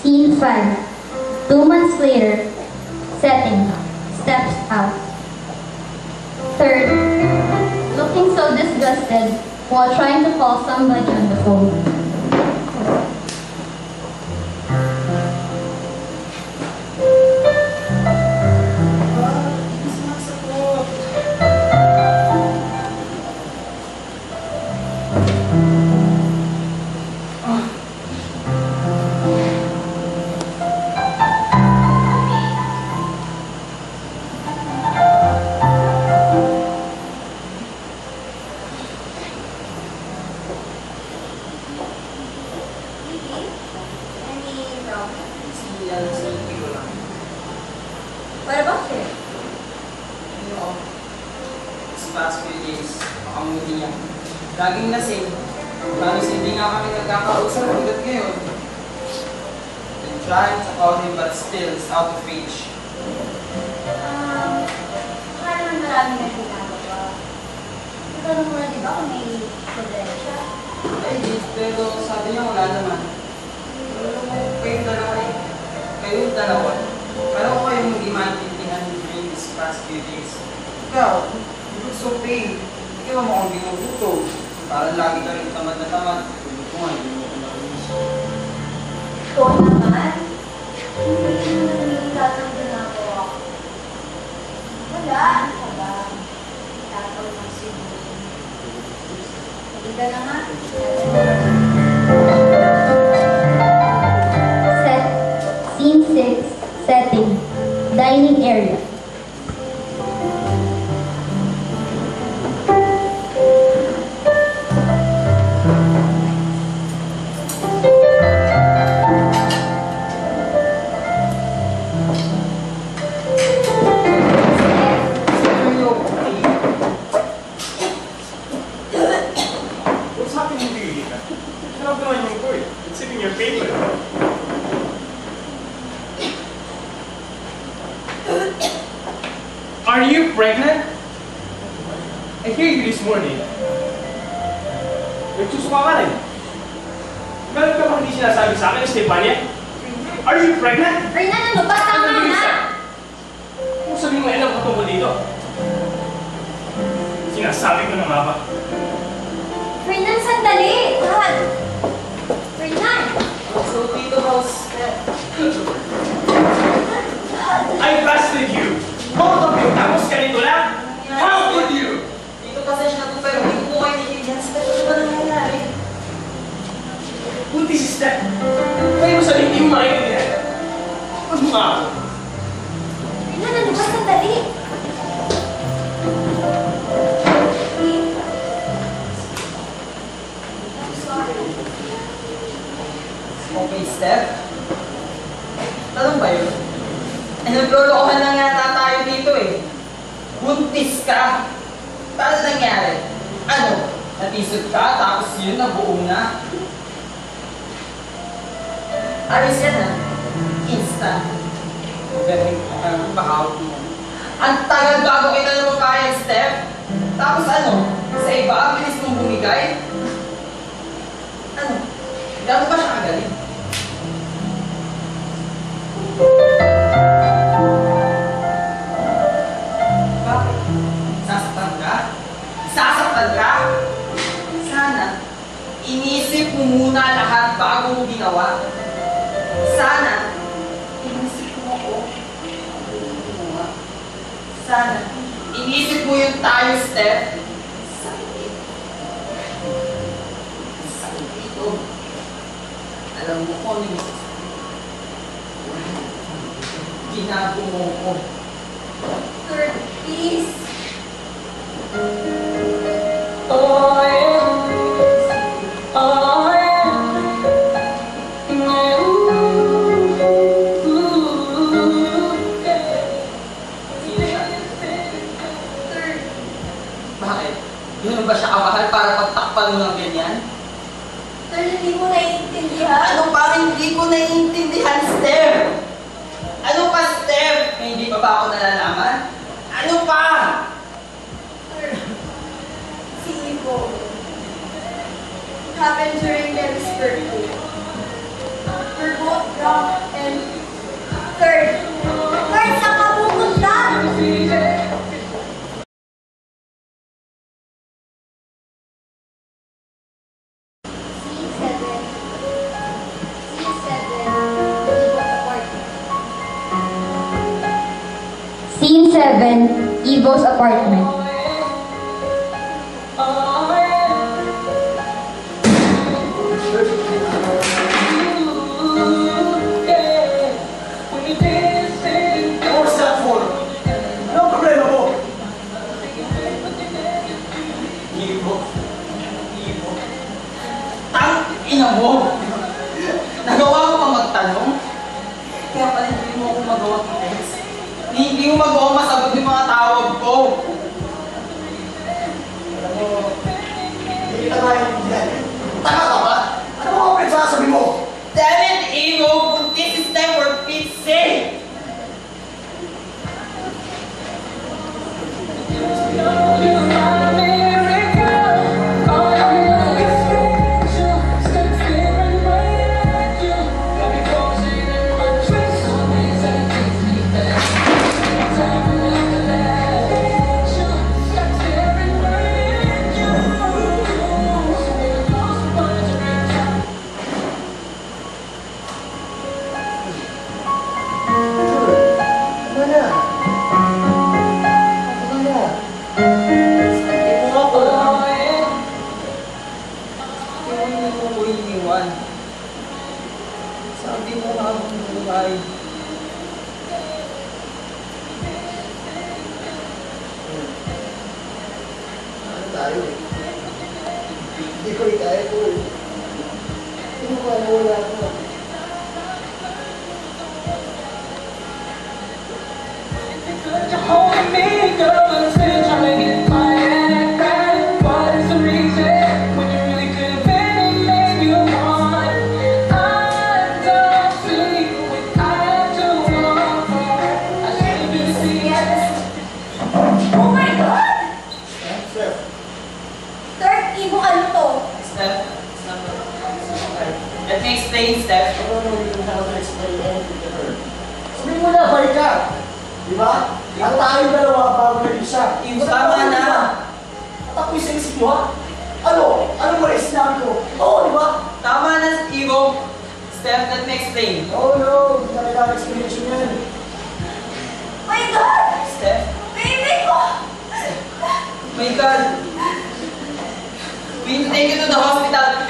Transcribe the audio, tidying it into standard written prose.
Scene 5. 2 months later. Setting. Steps out. Third. Looking so disgusted while trying to call somebody on the phone. What about you? This past few days, makamuti niya. Laging lasing. Halos hindi nga kami nagkakausap hanggat ngayon. Been trying to call him but still it's out of reach. Baka naman maraming na ginagawa. Natanong mo na di ba kung may problema siya? Ay, pero sabi niya wala naman. Pero kayong dalawa. Parang ko kayong hindi maintindihan during this past few days. Ikaw, you look so pale. Ikaw mo akong ginuguto. Parang lagi ka rin tamad na tamad. Tulog ko nga, hindi mo ko narinig. Ikaw naman? Hindi mo na nangyayari ng ginagawa ko. Wala. Ano ka ba? Tataw ng siguro. Hindi ka na nga. Set. Scene 6. Setting. Dining area. What's happening to you, Nika? Turn off the light for it. It's hitting your paper. Are you pregnant? I hear you this morning. Nagsusuka ka rin. Meron ka bang hindi sinasabi sa akin, Estefania? Are you pregnant? Fernan, ano ba? Tama na! Kung sabihin mo, alam ko tungkol dito. Sinasabi ko na nga ba? Fernan, sandali! Dad! Fernan! So, Tito House, I busted you! Both of you! Tapos ganito lang? How could you? Tito, pasensya na po, pero hindi ko po kayo naiintindihan. Steph, ano ba nangyayari? Buntis si Steph. Kaya mo sabihin, hindi mo maintindihan. Ano nga ako? Fernan, ano ba? Sandali! Okay, Steph. Tanong ba yun? Eh, naglolokohan lang yata tayo dito eh. Buntis ka. Paano nangyari? Ano? Natisod ka, tapos yun, nabuo na. Ayos yan ah. Instant. Galing, bakawat mo. Ang tagal bago kita na mapayag, Steph. Tapos ano? Sa iba, ang bilis mong bumigay? Ano? Gano'n ba siya kagaling? Bakit? Sasaktan ka? Sasaktan ka? Sana, inisip mo muna lahat bago mo ginawa. Sana, inisip mo ako. Sana, inisip mo yung tayo, Steph. Sakit. Sakit ito. Alam mo ko, ginago mo ko. Sir, please! Sir, Bakit? Yun ba siya kamahal para pagtakpan mo ng ganyan? sir, hindi mo naiintindihan. Ano pa hindi ko naiintindihan, Steph? Ano pa, Steph? May hindi pa ba ako nalalaman? Ano pa? Sir, si Ivo. It happened during Mary's birthday. We're both And third, saan ka pupunta? Scene 7, Evo's apartment. What's that for? Anong problema mo? Ibo. Ina mo! Nagawa mo pa magtanong? Kaya pala hindi mo ako magawa i-text. Hindi mo magawa masagot yung mga tawag ko. Alam mo, hindi kita kaya maintindihan. Tanga ka ba? Ano mo ang pinagsasabi mo? Damn it, Ivo! This is time for Pete's sake! Tama na. Tama na. Sabi mo nga po lang. Hindi mo ko iniwan. Sabi mo nga akong buhay. Ano tayo eh? Hindi ko ikaya ko eh. Hindi mo kaya wala ko. Oh my God! Steph, Third, Ivo, ano to? Steph, let me explain, Steph. I don't know if you have to explain anything to her. Sabihin mo na, balik ka. Di ba? Ang tayong dalawa bago na isa. Ivo, tama na. At ako'y sa isip mo ha? Ano? Ano mo rin sinabi ko? Oo, di ba? Tama na, Ivo. Steph, let me explain. Oh no, hindi talaga explanation yan. My God! Steph, Baby ko! my God. We need to take you to the hospital.